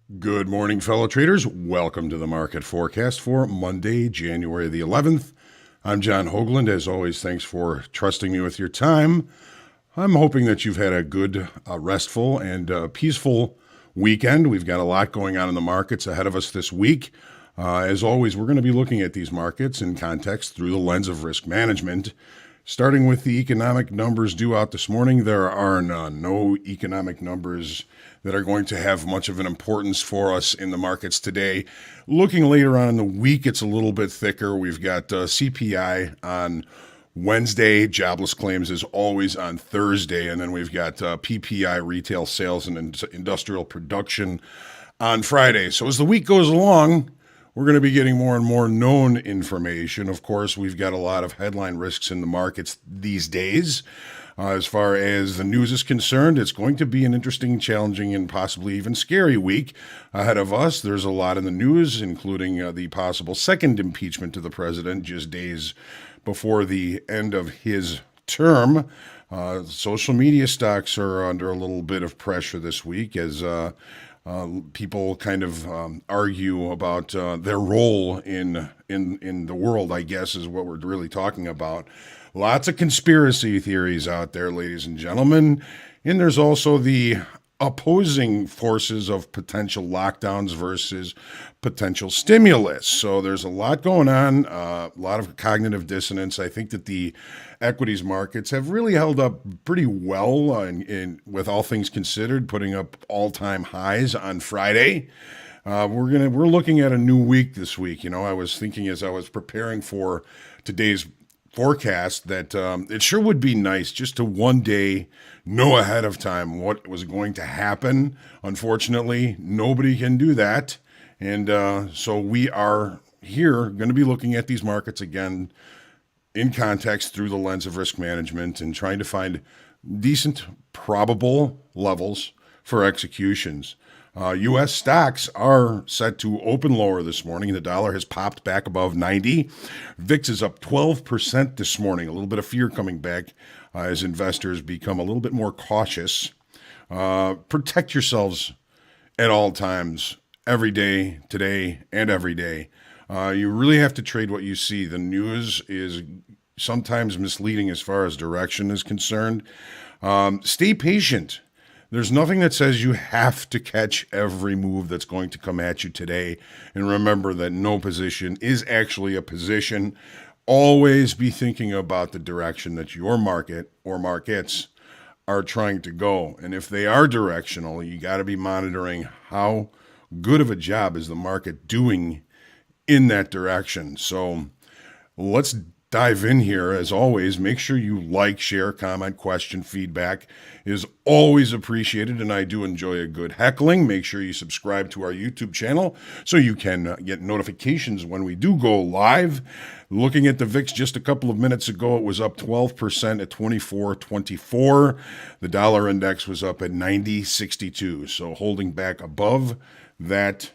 Good morning, fellow traders. Welcome to the market forecast for Monday, January the 11th. I'm John Hoagland. As always, thanks for trusting me with your time. I'm hoping that you've had a good, restful, and peaceful weekend. We've got a lot going on in the markets ahead of us this week. As always, we're going to be looking at these markets in context through the lens of risk management. Starting with the economic numbers due out this morning, there are no economic numbers that are going to have much of an importance for us in the markets today. Looking later on in the week, it's a little bit thicker. We've got CPI on Wednesday, jobless claims is always on Thursday, and then we've got PPI, retail sales and industrial production on Friday. So as the week goes along, we're going to be getting more and more known information. Of course, we've got a lot of headline risks in the markets these days. As far as the news is concerned, it's going to be an interesting, challenging, and possibly even scary week ahead of us. There's a lot in the news, including the possible second impeachment of the president just days before the end of his term. Social media stocks are under a little bit of pressure this week as people kind of argue about their role in the world, I guess, is what we're really talking about. Lots of conspiracy theories out there, ladies and gentlemen. And there's also the opposing forces of potential lockdowns versus potential stimulus. So there's a lot going on, a lot of cognitive dissonance. I think that the equities markets have really held up pretty well with all things considered, putting up all-time highs on Friday. We're looking at a new week this week. You know, I was thinking as I was preparing for today's forecast that it sure would be nice just to one day know ahead of time what was going to happen. Unfortunately, nobody can do that. And so we are here going to be looking at these markets again in context through the lens of risk management and trying to find decent probable levels for executions. U.S. stocks are set to open lower this morning. The dollar has popped back above 90. VIX is up 12% this morning. A little bit of fear coming back as investors become a little bit more cautious. Protect yourselves at all times, every day, today, and every day. You really have to trade what you see. The news is sometimes misleading as far as direction is concerned. Stay patient. There's nothing that says you have to catch every move that's going to come at you today. And remember that no position is actually a position. Always be thinking about the direction that your market or markets are trying to go. And if they are directional, you got to be monitoring how good of a job is the market doing in that direction. So let's dive in here. As always, make sure you like, share, comment, question, feedback is always appreciated, and I do enjoy a good heckling. Make sure you subscribe to our YouTube channel so you can get notifications when we do go live. Looking at the VIX just a couple of minutes ago, it was up 12% at 24.24. The dollar index was up at 90.62, so holding back above that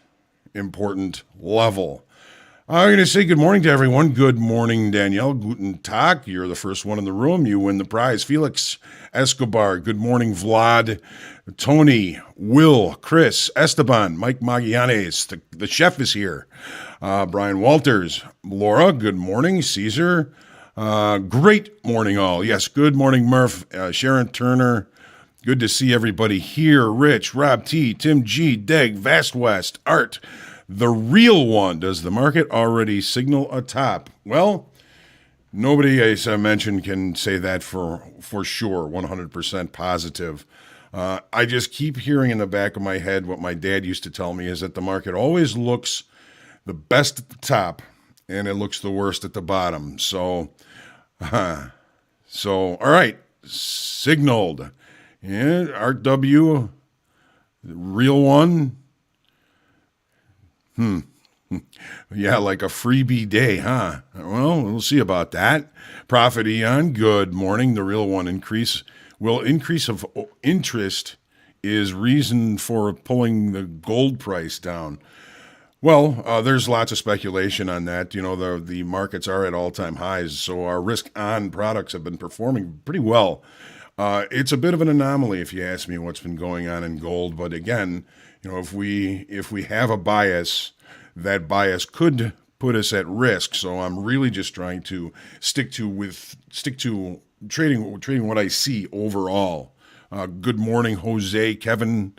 important level. I'm going to say good morning to everyone. Good morning, Danielle. Guten Tag. You're the first one in the room. You win the prize. Felix Escobar. Good morning, Vlad. Tony, Will, Chris, Esteban, Mike Magallanes. The chef is here. Brian Walters. Laura, good morning. Caesar. Great morning, all. Yes, good morning, Murph. Sharon Turner. Good to see everybody here. Rich, Rob T, Tim G, Deg, Vast West, Art. The real one. Does the market already signal a top? Well, nobody, as I mentioned, can say that for sure, 100% positive. I just keep hearing in the back of my head what my dad used to tell me is that the market always looks the best at the top and it looks the worst at the bottom. So all right, signaled. And Art W, the real one. Yeah, like a freebie day, huh? Well, we'll see about that. Profit Eon, good morning. The real one increase of interest is reason for pulling the gold price down. Well, there's lots of speculation on that. You know, the markets are at all-time highs, so our risk-on products have been performing pretty well. It's a bit of an anomaly, if you ask me, what's been going on in gold. But again, if we have a bias, that bias could put us at risk. So I'm really just trying to stick to trading what I see overall. Good morning, Jose, Kevin,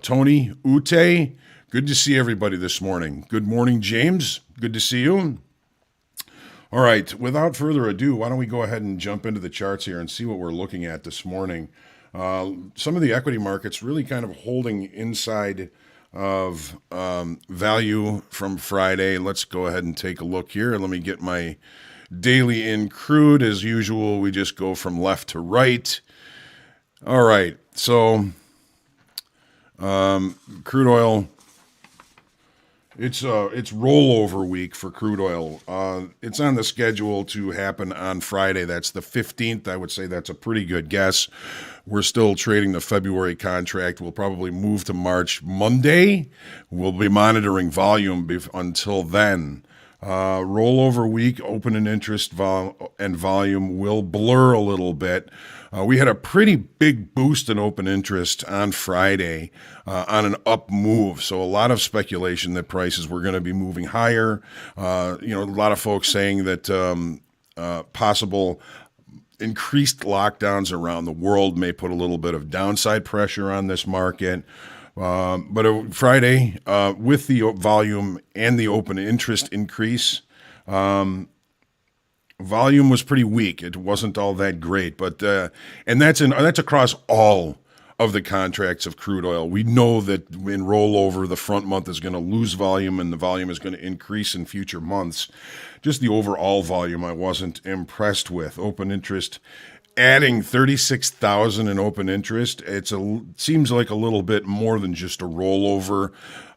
Tony, Ute. Good to see everybody this morning. Good morning, James. Good to see you. All right, without further ado, why don't we go ahead and jump into the charts here and see what we're looking at this morning. Some of the equity markets really kind of holding inside of value from Friday. Let's go ahead and take a look here. Let me get my daily in crude. As usual, we just go from left to right. All right, so crude oil. It's rollover week for crude oil. It's on the schedule to happen on Friday. That's the 15th. I would say that's a pretty good guess. We're still trading the February contract. We'll probably move to March Monday. We'll be monitoring volume until then. Rollover week, open and interest and volume will blur a little bit. We had a pretty big boost in open interest on Friday on an up move. So a lot of speculation that prices were going to be moving higher. A lot of folks saying that possible increased lockdowns around the world may put a little bit of downside pressure on this market. But Friday, with the volume and the open interest increase, volume was pretty weak. It wasn't all that great, but and that's across all of the contracts of crude oil. We know that in rollover, the front month is going to lose volume, and the volume is going to increase in future months. Just the overall volume, I wasn't impressed with. Open interest adding 36,000 in open interest. Seems like a little bit more than just a rollover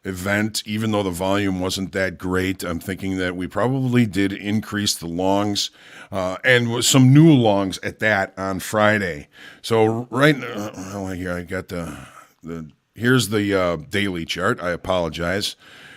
event, even though the volume wasn't that great. I'm thinking that we probably did increase the longs and with some new longs at that on Friday. So right now, here I got here's the daily chart. I apologize.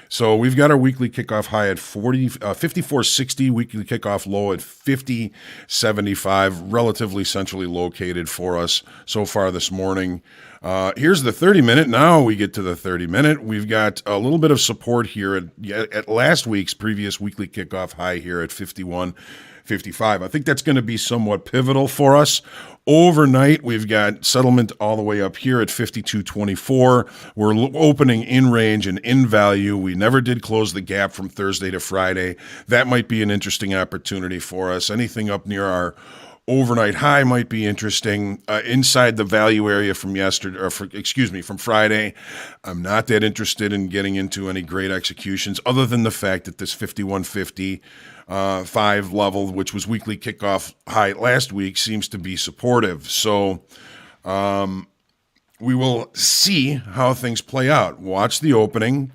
So we've got our weekly kickoff high at 54.60, weekly kickoff low at 50.75, relatively centrally located for us so far this morning. Here's the 30-minute. Now we get to the 30-minute. We've got a little bit of support here at last week's previous weekly kickoff high here at 51.55. I think that's going to be somewhat pivotal for us. Overnight, we've got settlement all the way up here at 52.24. We're opening in range and in value. We never did close the gap from Thursday to Friday. That might be an interesting opportunity for us. Anything up near our overnight high might be interesting. Inside the value area from from Friday, I'm not that interested in getting into any great executions other than the fact that this 51.50 5 level, which was weekly kickoff high last week, seems to be supportive. So we will see how things play out. Watch the opening.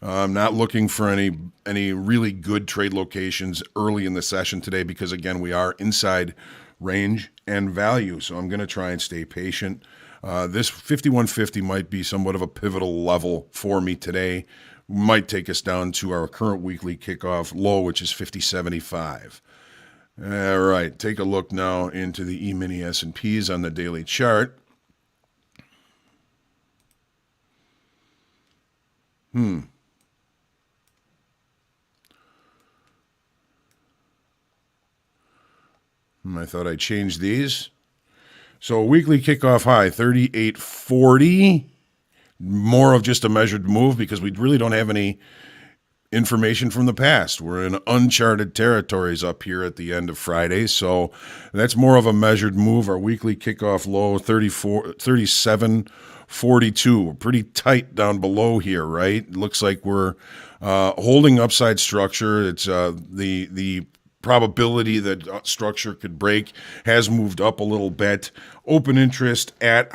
I'm not looking for any really good trade locations early in the session today because, again, we are inside range and value. So I'm going to try and stay patient. This 51.50 might be somewhat of a pivotal level for me today. Might take us down to our current weekly kickoff low, which is 50.75. All right, take a look now into the E-mini S&Ps on the daily chart. I thought I changed these. So weekly kickoff high, 38.40. More of just a measured move because we really don't have any information from the past. We're in uncharted territories up here at the end of Friday, so that's more of a measured move. Our weekly kickoff low, 37.42. We're pretty tight down below here, right? Looks like we're holding upside structure. It's the probability that structure could break has moved up a little bit. Open interest at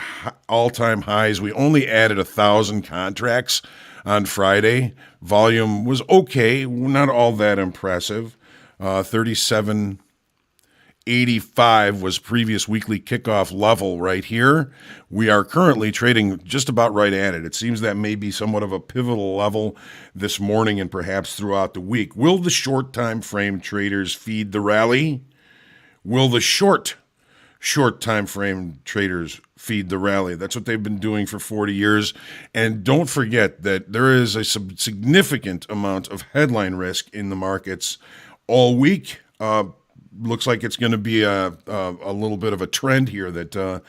all-time highs. We only added 1,000 contracts on Friday. Volume was okay, not all that impressive. 37.85 was previous weekly kickoff level right here. We are currently trading just about right at it. It seems that may be somewhat of a pivotal level this morning and perhaps throughout the week. Will the short time frame traders feed the rally? Will the short short time frame traders feed the rally. That's what they've been doing for 40 years. And don't forget that there is a significant amount of headline risk in the markets all week. Looks like it's going to be a little bit of a trend here that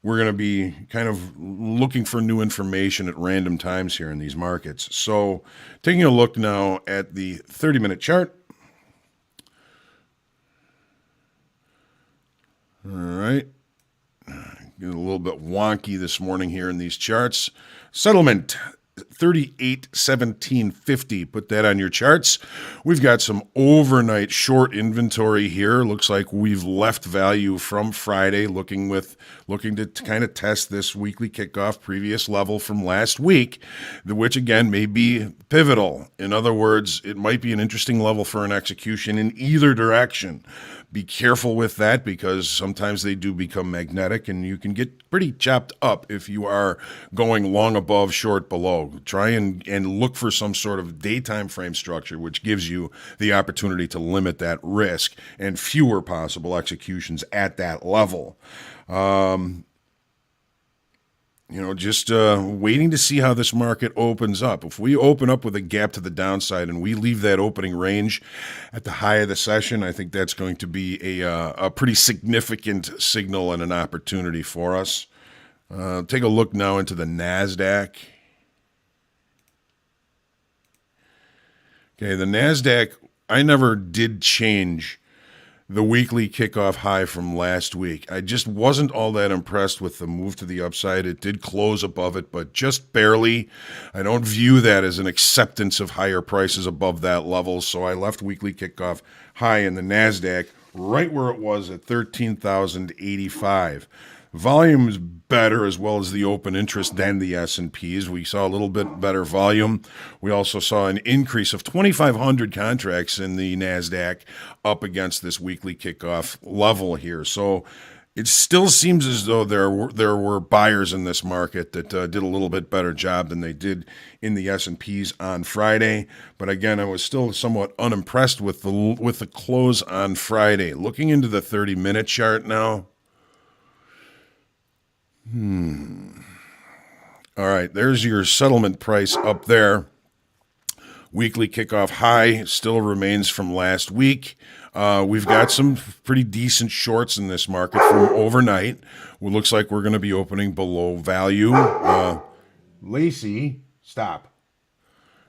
we're going to be kind of looking for new information at random times here in these markets. So taking a look now at the 30-minute chart. All right. Getting a little bit wonky this morning here in these charts. Settlement 38.1750. Put that on your charts. We've got some overnight short inventory here. Looks like we've left value from Friday, looking to kind of test this weekly kickoff previous level from last week, which again may be pivotal. In other words, it might be an interesting level for an execution in either direction. Be careful with that because sometimes they do become magnetic and you can get pretty chopped up if you are going long above, short below. Try and look for some sort of daytime frame structure which gives you the opportunity to limit that risk and fewer possible executions at that level. Just waiting to see how this market opens up. If we open up with a gap to the downside and we leave that opening range at the high of the session, I think that's going to be a pretty significant signal and an opportunity for us. Take a look now into the Nasdaq. Okay, the Nasdaq, I never did change the weekly kickoff high from last week. I just wasn't all that impressed with the move to the upside. It did close above it, but just barely. I don't view that as an acceptance of higher prices above that level, so I left weekly kickoff high in the Nasdaq right where it was at 13,085. Volume is better as well as the open interest than the S&Ps. We saw a little bit better volume. We also saw an increase of 2,500 contracts in the NASDAQ up against this weekly kickoff level here. So it still seems as though there were buyers in this market that did a little bit better job than they did in the S&Ps on Friday. But again, I was still somewhat unimpressed with the close on Friday. Looking into the 30-minute chart now. All right, there's your settlement price up there. Weekly kickoff high still remains from last week. We've got some pretty decent shorts in this market from overnight. It looks like we're going to be opening below value. Lacey, stop.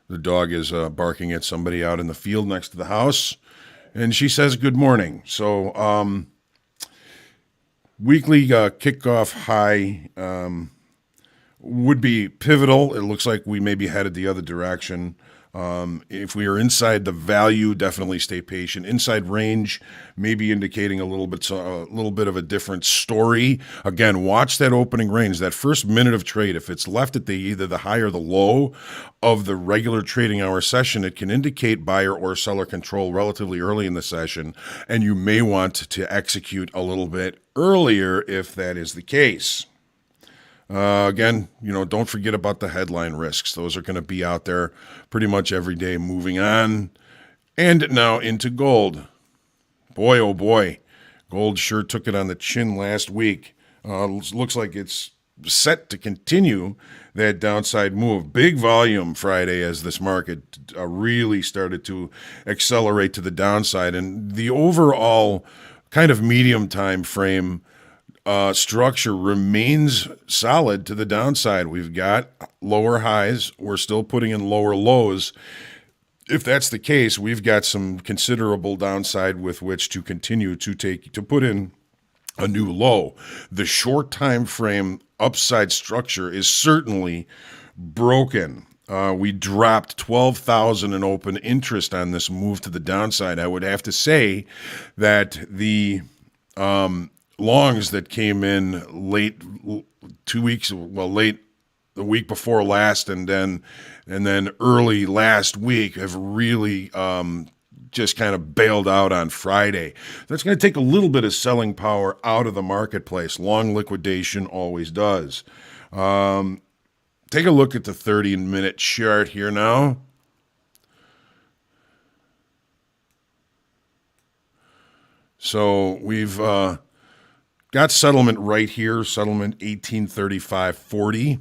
The dog is barking at somebody out in the field next to the house, and she says good morning. So weekly kickoff high would be pivotal. It looks like we may be headed the other direction. If we are inside the value, definitely stay patient. Inside range, maybe indicating a little bit of a different story. Again, watch that opening range, that first minute of trade. If it's left at either the high or the low of the regular trading hour session, it can indicate buyer or seller control relatively early in the session, and you may want to execute a little bit earlier if that is the case. Again, don't forget about the headline risks. Those are going to be out there pretty much every day. Moving on. And now into gold. Boy, oh boy. Gold sure took it on the chin last week. Looks like it's set to continue that downside move. Big volume Friday as this market really started to accelerate to the downside. And the overall kind of medium time frame structure remains solid to the downside. We've got lower highs. We're still putting in lower lows. If that's the case, we've got some considerable downside with which to continue to put in a new low. The short time frame upside structure is certainly broken. We dropped 12,000 in open interest on this move to the downside. I would have to say that the longs that came in late the week before last and then early last week have really just kind of bailed out on Friday. That's going to take a little bit of selling power out of the marketplace. Long liquidation always does. Take a look at the 30-minute chart here now. So we've got settlement right here, settlement 1835.40.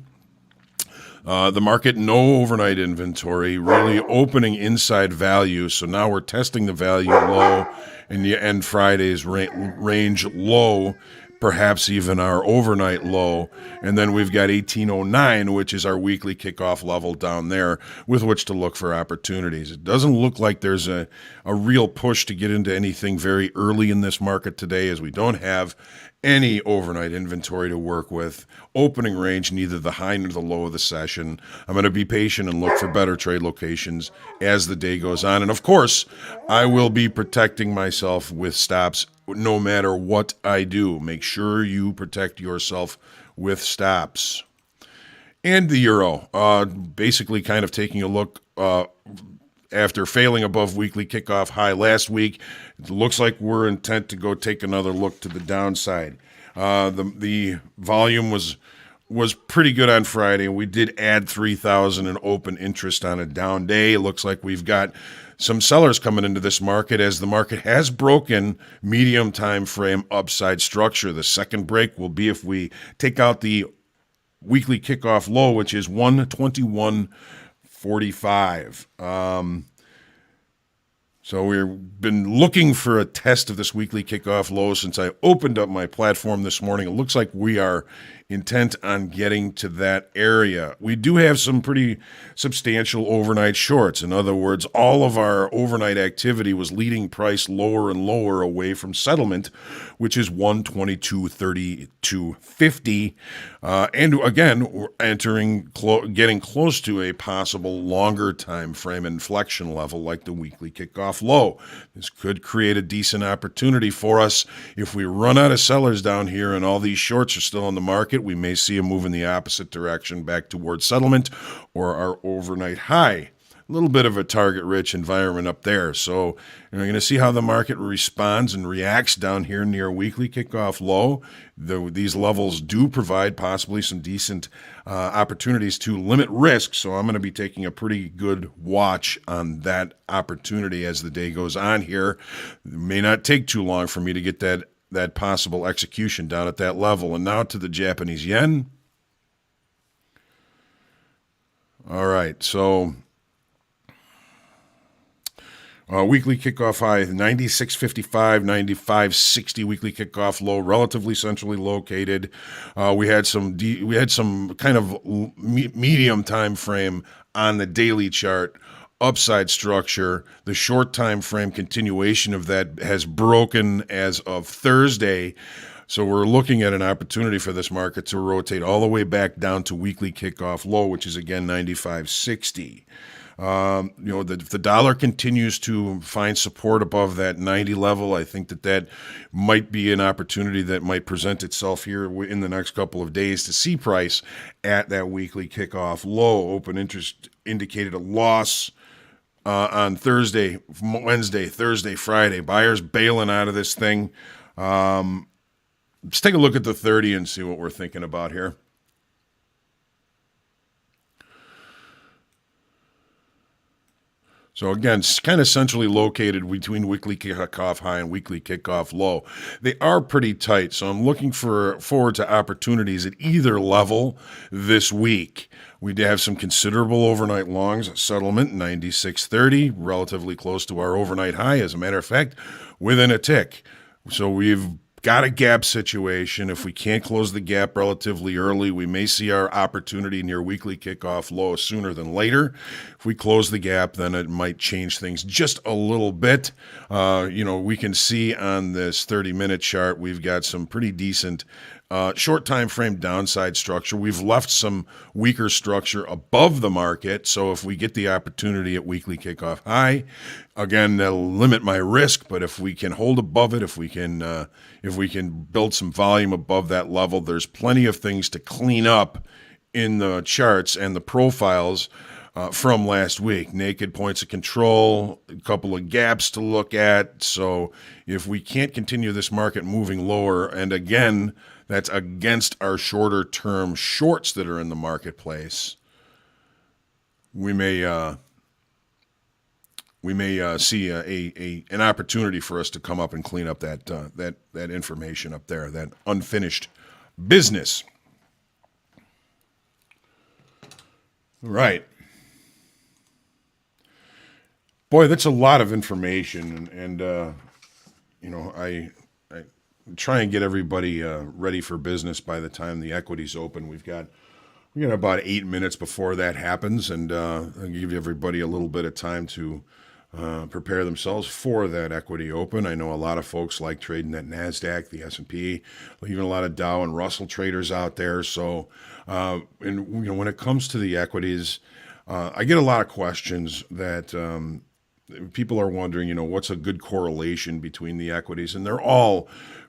The market, no overnight inventory, really opening inside value. So now we're testing the value low and the end Friday's range low, perhaps even our overnight low. And then we've got 1809, which is our weekly kickoff level down there with which to look for opportunities. It doesn't look like there's a real push to get into anything very early in this market today, as we don't have any overnight inventory to work with. Opening range, neither the high nor the low of the session. I'm going to be patient and look for better trade locations as the day goes on. And of course, I will be protecting myself with stops no matter what I do. Make sure you protect yourself with stops. And the euro, basically kind of taking a look after failing above weekly kickoff high last week. It looks like we're intent to go take another look to the downside. The volume was pretty good on Friday. We did add 3,000 in open interest on a down day. It looks like we've got some sellers coming into this market as the market has broken medium time frame upside structure. The second break will be if we take out the weekly kickoff low, which is 121.45. So we've been looking for a test of this weekly kickoff low since I opened up my platform this morning. It looks like we are intent on getting to that area. We do have some pretty substantial overnight shorts. In other words, all of our overnight activity was leading price lower and lower away from settlement, which is 122.32.50. And again, we're getting close to a possible longer time frame inflection level like the weekly kickoff low. This could create a decent opportunity for us. If we run out of sellers down here and all these shorts are still on the market, we may see a move in the opposite direction back towards settlement or our overnight high. A little bit of a target-rich environment up there. So you're going to see how the market responds and reacts down here near weekly kickoff low. These levels do provide possibly some decent opportunities to limit risk. So I'm going to be taking a pretty good watch on that opportunity as the day goes on here. It may not take too long for me to get that possible execution down at that level. And now to the Japanese yen. All right, so weekly kickoff high 96.55, 95.60 weekly kickoff low, relatively centrally located. We had some kind of medium time frame on the daily chart. Upside structure. The short time frame continuation of that has broken as of Thursday. So we're looking at an opportunity for this market to rotate all the way back down to weekly kickoff low, which is again 95.60. If the dollar continues to find support above that 90 level, I think that might be an opportunity that might present itself here in the next couple of days to see price at that weekly kickoff low. Open interest indicated a loss on Thursday, Wednesday, Thursday, Friday. Buyers bailing out of this thing. Let's take a look at the 30 and see what we're thinking about here. So again, it's kind of centrally located between weekly kickoff high and weekly kickoff low. They are pretty tight, so I'm looking forward to opportunities at either level this week. We do have some considerable overnight longs settlement, 96.30, relatively close to our overnight high, as a matter of fact, within a tick. So we've got a gap situation. If we can't close the gap relatively early, we may see our opportunity near weekly kickoff low sooner than later. If we close the gap, then it might change things just a little bit. We can see on this 30-minute chart, we've got some pretty decent short time frame downside structure. We've left some weaker structure above the market. So if we get the opportunity at weekly kickoff high, again, that'll limit my risk. But if we can hold above it, if we can build some volume above that level, there's plenty of things to clean up in the charts and the profiles from last week. Naked points of control, a couple of gaps to look at. So if we can't continue this market moving lower, and again, that's against our shorter term shorts that are in the marketplace, we may we may see an opportunity for us to come up and clean up that information up there, that unfinished business. Right. Boy, that's a lot of information, and I try and get everybody ready for business by the time the equities open. We got about 8 minutes before that happens, and I'll give everybody a little bit of time to prepare themselves for that equity open. I know a lot of folks like trading that Nasdaq, the S&P, even a lot of Dow and Russell traders out there. So, when it comes to the equities, I get a lot of questions that people are wondering, what's a good correlation between the equities, and they're all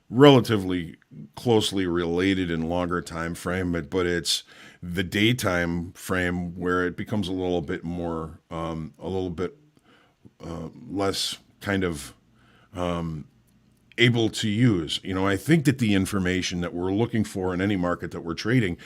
relatively closely related in longer time frame, but it's the daytime frame where it becomes a little bit more, less kind of able to use. I think that the information that we're looking for in any market that we're trading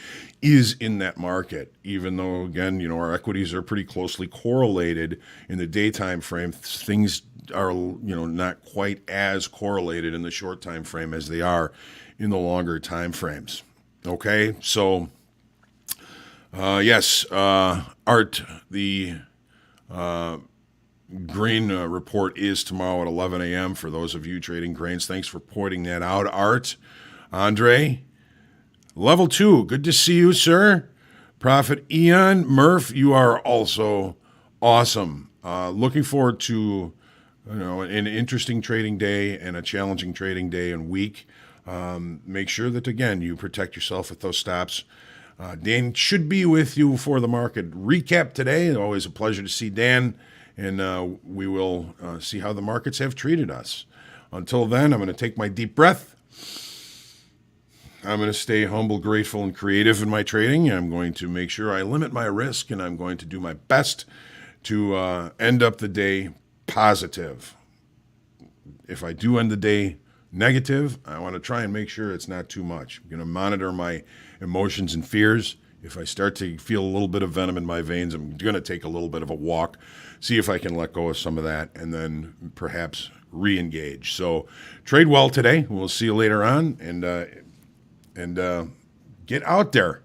is in that market, even though, again, our equities are pretty closely correlated in the daytime frame. Things are, not quite as correlated in the short time frame as they are in the longer time frames. Okay, so yes, Art, the grain report is tomorrow at 11 a.m. for those of you trading grains. Thanks for pointing that out, Art. Andre, level 2, good to see you, sir. Prophet Eon, Murph, you are also awesome. Looking forward to an interesting trading day and a challenging trading day and week. Make sure that, again, you protect yourself with those stops. Dan should be with you for the market recap today. Always a pleasure to see Dan. And we will see how the markets have treated us. Until then, I'm going to take my deep breath. I'm going to stay humble, grateful, and creative in my trading. I'm going to make sure I limit my risk, and I'm going to do my best to end up the day positive. If I do end the day negative, I want to try and make sure it's not too much. I'm going to monitor my emotions and fears. If I start to feel a little bit of venom in my veins, I'm going to take a little bit of a walk, see if I can let go of some of that, and then perhaps re-engage. So trade well today. We'll see you later on, and get out there.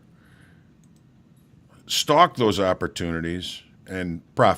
Stalk those opportunities and profit.